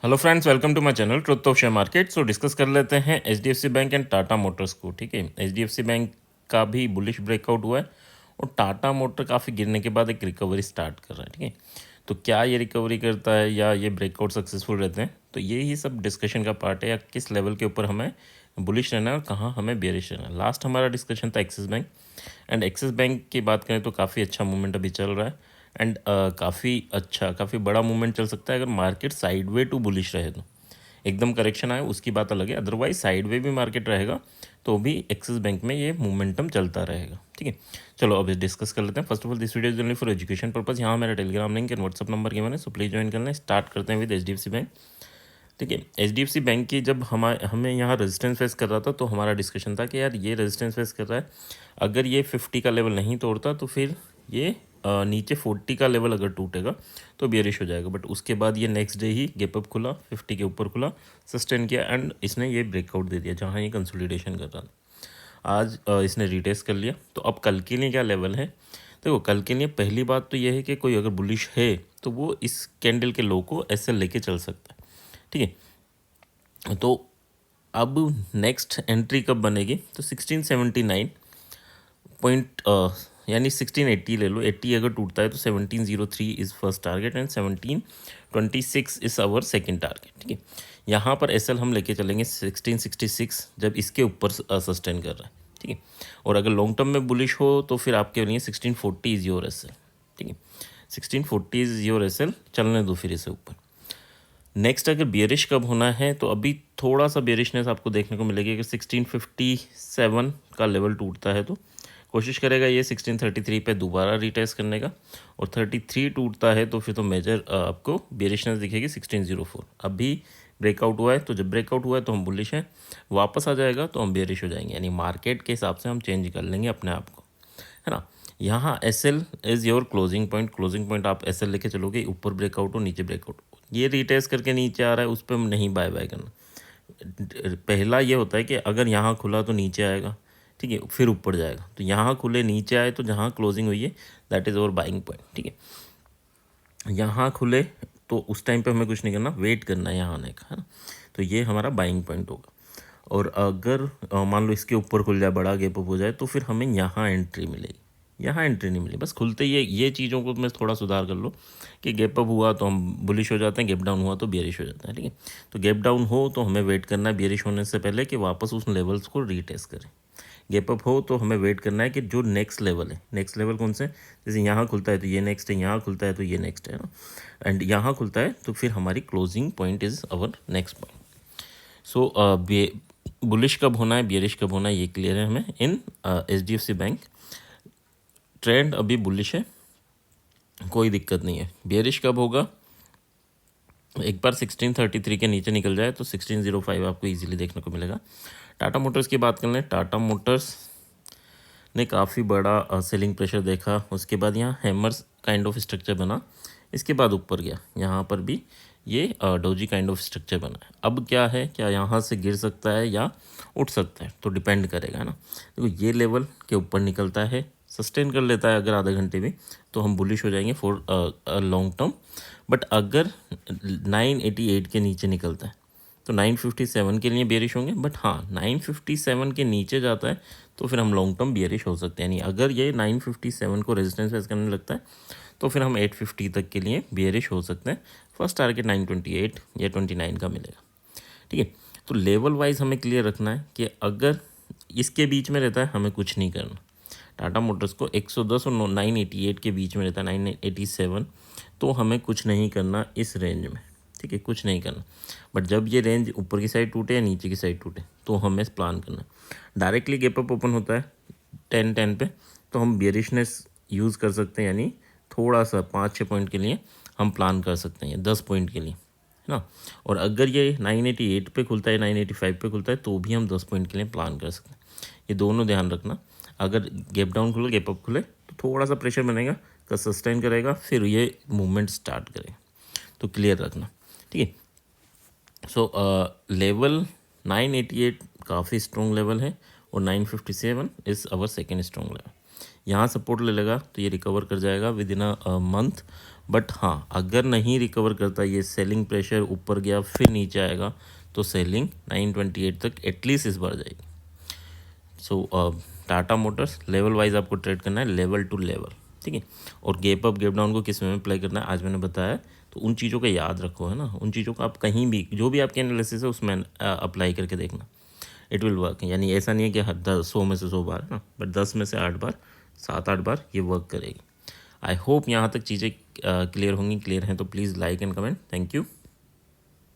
Hello friends, welcome to my channel truth of share market. So discuss कर लेते हैं HDFC Bank and Tata Motors को। ठीक है, एचडीएफसी बैंक का भी बुलिश ब्रेकआउट हुआ है और टाटा मोटर काफ़ी गिरने के बाद एक रिकवरी स्टार्ट कर रहा है। ठीक है, तो क्या ये रिकवरी करता है या ये ब्रेकआउट सक्सेसफुल रहते हैं, तो ये ही सब डिस्कशन का पार्ट है, या किस लेवल के ऊपर हमें बुलिश रहना है और कहाँ हमें बेरिश रहना है। लास्ट हमारा डिस्कशन था axis bank, and axis bank की बात करें तो काफ़ी अच्छा मूवमेंट अभी चल रहा है, एंड काफ़ी बड़ा मूवमेंट चल सकता है अगर मार्केट साइडवे टू बुलिश रहे तो। एकदम करेक्शन आए उसकी बात अलग है, अदरवाइज साइडवे भी मार्केट रहेगा तो भी एक्सिस बैंक में ये मोमेंटम चलता रहेगा। ठीक है, चलो अब डिस्कस कर लेते हैं। First of all this video is only for education purpose. यहाँ मेरा Telegram link and WhatsApp number के मैंने, सो प्लीज़ ज्वाइन कर लें। स्टार्ट करते हैं विद एचडीएफसी बैंक। ठीक है, एचडीएफसी बैंक की जब हमें यहाँ रेजिस्टेंस फेस कर रहा था तो हमारा डिस्कशन था कि यार ये रेजिस्टेंस फेस कर रहा है, अगर ये 50 का लेवल नहीं तोड़ता तो फिर ये नीचे 40 का लेवल अगर टूटेगा तो बेरिश हो जाएगा। बट उसके बाद ये नेक्स्ट डे ही गैप अप खुला, 50 के ऊपर खुला, सस्टेन किया एंड इसने ये ब्रेकआउट दे दिया जहाँ ये कंसोलिडेशन कर रहा था। आज इसने रिटेस्ट कर लिया। तो अब कल के लिए क्या लेवल है, देखो कल के लिए पहली बात तो ये है कि कोई अगर बुलिश है तो वो इस कैंडल के लो को ऐसे लेके चल सकता है। ठीक है, तो अब नेक्स्ट एंट्री कब बनेगी, तो 1679 पॉइंट यानी 1680 ले लो। 80 अगर टूटता है तो 1703 is first target and 1726 is our second target. ठीक है, यहाँ पर एसएल हम लेके चलेंगे 1666 जब इसके ऊपर सस्टेन कर रहा है। ठीक है, और अगर लॉन्ग टर्म में बुलिश हो तो फिर आपके लिए 1640 इज़ योर एसएल। ठीक है, 1640 इज़ योर एसएल, चलने दो फिर इसे ऊपर। नेक्स्ट अगर बियरिश कब होना है, तो अभी थोड़ा सा बियरिशनेस आपको देखने को मिलेगी कि 1657 का लेवल टूटता है तो कोशिश करेगा ये 1633 पे दोबारा रिटेस्ट करने का, और 33 टूटता है तो फिर तो मेजर आपको बियरिशनेस दिखेगी 1604। अभी ब्रेकआउट हुआ है तो जब ब्रेकआउट हुआ है तो हम बुलिश हैं, वापस आ जाएगा तो हम बियरिश हो जाएंगे, यानी मार्केट के हिसाब से हम चेंज कर लेंगे अपने आप को, है ना। यहाँ S L is your closing point. Closing point आप एस एल लेके चलोगे, ऊपर ब्रेकआउट हो नीचे ब्रेकआउट हो, ये रिटेस्ट करके नीचे आ रहा है उस पर नहीं बाय बाय करना। पहला ये होता है कि अगर यहाँ खुला तो नीचे आएगा, ठीक है, फिर ऊपर जाएगा। तो यहाँ खुले नीचे आए तो जहाँ क्लोजिंग हुई है that is over buying point. ठीक है, यहाँ खुले तो उस टाइम पे हमें कुछ नहीं करना, वेट करना है यहाँ आने का, है ना। तो ये हमारा बाइंग पॉइंट होगा। और अगर मान लो इसके ऊपर खुल जाए, बड़ा गैप अप हो जाए, तो फिर हमें यहाँ एंट्री मिलेगी। यहाँ एंट्री नहीं मिली, बस खुलते ये चीज़ों को मैं थोड़ा सुधार कर लो कि गैप अप हुआ तो हम बुलिश हो जाते हैं, गैप डाउन हुआ तो बियरिश हो जाता है। ठीक है, तो गैप डाउन हो तो हमें वेट करना है बियरिश होने से पहले कि वापस उस लेवल्स को रीटेस्ट करें। गैप अप हो तो हमें वेट करना है कि जो नेक्स्ट लेवल है, नेक्स्ट लेवल कौन से, जैसे यहाँ खुलता है तो ये नेक्स्ट है, यहाँ खुलता है तो ये नेक्स्ट है ना, एंड यहाँ खुलता है तो फिर हमारी closing point is our next point. So bullish कब होना है, बियरिश कब होना है, ये क्लियर है हमें इन एचडीएफसी बैंक। ट्रेंड अभी बुलिश है, कोई दिक्कत नहीं है। बियरिश कब होगा, एक बार 1633 के नीचे निकल जाए तो 1605 आपको इजीली देखने को मिलेगा। टाटा मोटर्स की बात कर लें, टाटा मोटर्स ने काफ़ी बड़ा सेलिंग प्रेशर देखा, उसके बाद यहाँ हैमर्स काइंड ऑफ स्ट्रक्चर बना, इसके बाद ऊपर गया, यहाँ पर भी ये डोजी काइंड ऑफ स्ट्रक्चर बना है। अब क्या है, क्या यहाँ से गिर सकता है या उठ सकता है, तो डिपेंड करेगा, है ना। देखो ये लेवल के ऊपर निकलता है, सस्टेन कर लेता है अगर आधे घंटे में, तो हम बुलिश हो जाएंगे फॉर लॉन्ग टर्म। बट अगर 988 के नीचे निकलता है तो 957 के लिए बेरिश होंगे। बट हाँ, 957 के नीचे जाता है तो फिर हम लॉन्ग टर्म बेरिश हो सकते हैं। यानी अगर ये 957 को रेजिस्टेंस फेस करने लगता है तो फिर हम 850 तक के लिए बेरिश हो सकते हैं। फर्स्ट टारगेट 928 या 29 का मिलेगा। ठीक है, तो लेवल वाइज हमें क्लियर रखना है कि अगर इसके बीच में रहता है हमें कुछ नहीं करना। टाटा मोटर्स को 110 और 988 के बीच में रहता है, 987, तो हमें कुछ नहीं करना इस रेंज में। ठीक है, कुछ नहीं करना। बट जब ये रेंज ऊपर की साइड टूटे या नीचे की साइड टूटे तो हमें प्लान करना। डायरेक्टली गैप अप ओपन होता है 10-10 पे तो हम बियरिशनेस यूज़ कर सकते हैं, यानी थोड़ा सा 5-6 पॉइंट के लिए हम प्लान कर सकते हैं, 10 पॉइंट के लिए, है ना। और अगर ये 988 पे खुलता है, 985 पे खुलता है, तो भी हम 10 पॉइंट के लिए प्लान कर सकते हैं। ये दोनों ध्यान रखना। अगर गैप डाउन खुले, गैप अप खुले तो थोड़ा सा प्रेशर बनेगा, का सस्टेन करेगा, फिर ये मूवमेंट स्टार्ट करेगा, तो क्लियर रखना। ठीक है, सो लेवल 988 काफ़ी स्ट्रॉन्ग लेवल है और 957 is our second strong level. यहाँ सपोर्ट ले लेगा तो ये रिकवर कर जाएगा within a month. But हाँ, अगर नहीं रिकवर करता, ये सेलिंग प्रेशर ऊपर गया फिर नीचे आएगा, तो सेलिंग 928 तक एटलीस्ट इस बार जाएगी। सो टाटा मोटर्स लेवल वाइज आपको ट्रेड करना है, लेवल टू लेवल, ठीक है। और गैप अप गैप डाउन को किस में अप्लाई करना है आज मैंने बताया, तो उन चीज़ों का याद रखो, है ना। उन चीज़ों को आप कहीं भी, जो भी आपके एनालिसिस है उसमें अप्लाई करके देखना, इट विल वर्क। यानी ऐसा नहीं है कि हर 100 में से 100 बार, है ना, बट 10 में से 8 बार, 7-8 बार ये वर्क करेगी। आई होप यहाँ तक चीज़ें क्लियर होंगी। क्लियर हैं तो please like and comment. Thank you.